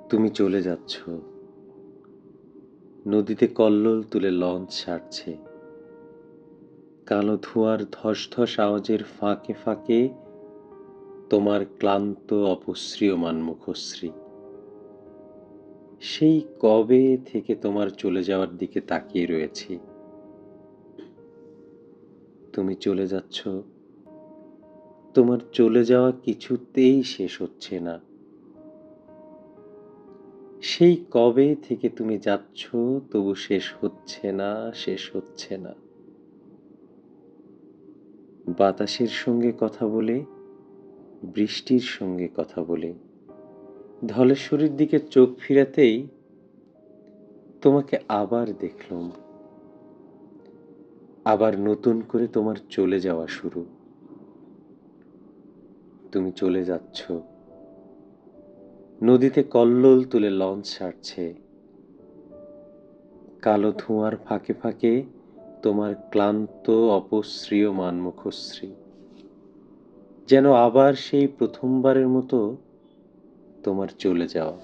তুমি চলে যাচ্ছ, নদীতে কল্লোল তুলে লঞ্চ ছাড়ছে, কালো ধোঁয়ার ধস ধস আওয়াজের ফাঁকে ফাঁকে তোমার ক্লান্ত অপসৃয়মান মুখশ্রী। সেই কবে থেকে তোমার চলে যাওয়ার দিকে তাকিয়ে রয়েছি। তুমি চলে যাচ্ছ, তোমার চলে যাওয়া কিছুতেই শেষ হচ্ছে না। সেই কবে থেকে তুমি যাচ্ছ, তবু শেষ হচ্ছে না, শেষ হচ্ছে না। বাতাসের সঙ্গে কথা বলে, বৃষ্টির সঙ্গে কথা বলে, ধলেশ্বরীর দিকে চোখ ফিরাতেই তোমাকে আবার দেখলাম। আবার নতুন করে তোমার চলে যাওয়া শুরু। তুমি চলে যাচ্ছ, নদীতে কল্লোল তুলে লঞ্চ ছাড়ছে, কালো ধোঁয়ার ফাঁকে ফাঁকে তোমার ক্লান্ত অপসৃয়মান মুখশ্রী। যেন আবার সেই প্রথমবারের মতো তোমার চলে যাওয়া।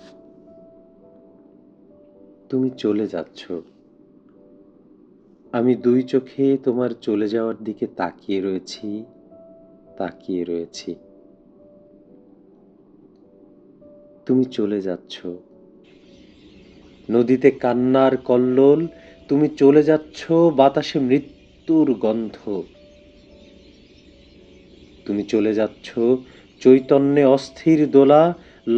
তুমি চলে যাচ্ছ, আমি দুই চোখে তোমার চলে যাওয়ার দিকে তাকিয়ে রয়েছি, তাকিয়ে রয়েছি। তুমি চলে যাচ্ছ, নদীতে কান্নার কল্লোল, তুমি চলে যাচ্ছ, বাতাসে মৃত্যুর গন্ধ। তুমি চলে যাচ্ছ, চৈতন্যে অস্থির দোলা,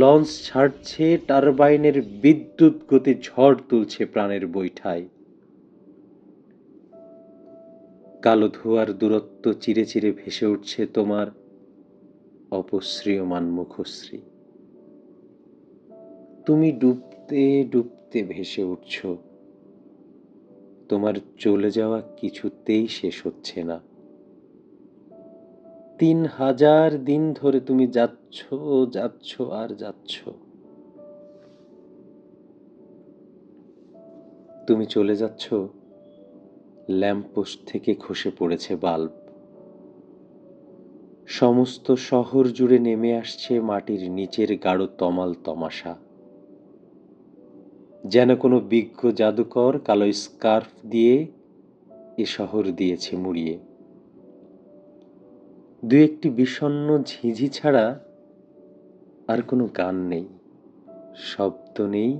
লঞ্চ ছাড়ছে, টারবাইনের বিদ্যুৎ গতি ঝড় তুলছে প্রাণের বৈঠায়। কালো ধোঁয়ার দূরত্ব চিরে চিরে ভেসে উঠছে তোমার অপসৃয়মান মুখশ্রী। তুমি ডুবতে ডুবতে ভেসে উঠছ, তোমার চলে যাওয়া কিছুতেই শেষ হচ্ছে না। ৩,০০০ দিন ধরে তুমি যাচ্ছ, যাচ্ছ আর যাচ্ছ। তুমি চলে যাচ্ছ, ল্যাম্পপোস্ট থেকে খসে পড়েছে বাল্ব। সমস্ত শহর জুড়ে নেমে আসছে মাটির নিচের গাঢ় তমাল তমাশা। যেন কোনো বিজ্ঞ জাদুকর কালো স্কার্ফ দিয়ে এ শহর দিয়েছে মুড়িয়ে। দু একটি বিষণ্ণ ঝিঝি ছাড়া আর কোনো গান নেই, শব্দ নেই,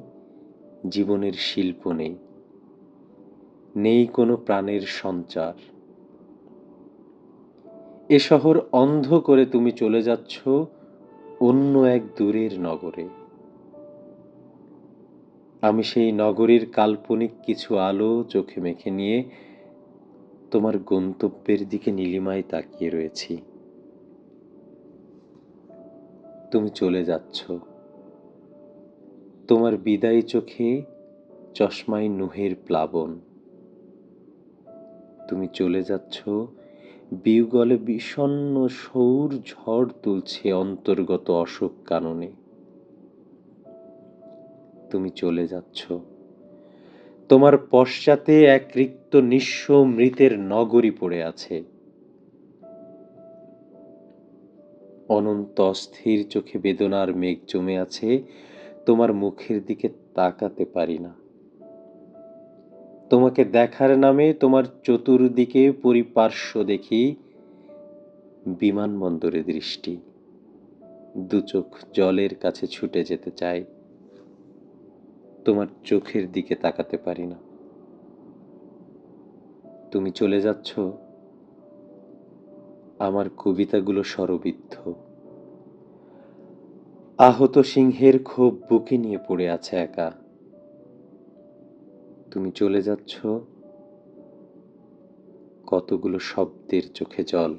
জীবনের শিল্প নেই, নেই কোনো প্রাণের সঞ্চার। এ শহর অন্ধ করে তুমি চলে যাচ্ছ অন্য এক দূরের নগরে। আমি সেই নগরীর কাল্পনিক কিছু আলো চোখে মেখে নিয়ে তোমার গন্তব্যের দিকে নীলিমায় তাকিয়ে রয়েছি। তুমি চলে যাচ্ছ, তোমার বিদায়ী চোখে চশমায় নুহের প্লাবন। তুমি চলে যাচ্ছ, বিউগলে বিষণ্ণ সৌর ঝড় তুলছে অন্তর্গত অশোক কাননে। তুমি চলে যাচ্ছ, তোমার পশ্চাতে এক রিক্ত নিঃস্ব মৃতের নগরী পড়ে আছে। অনন্ত অস্থির চোখে বেদনার মেঘ জমে আছে, তোমার মুখের দিকে তাকাতে পারি না। তোমাকে দেখার নামে তোমার চতুর্দিকে পরিপার্শ্ব দেখি, বিমানবন্দরে দৃষ্টি। দু চোখ জলের কাছে ছুটে যেতে চাই, তোমার চোখের দিকে তাকাতে পারি না। তুমি চলে যাচ্ছ, আমার কবিতাগুলো স্বরবিদ্ধ। আহত সিংহের ক্ষোভ বুকে নিয়ে পড়ে আছে একা। তুমি চলে যাচ্ছ, কতগুলো শব্দের চোখে জল।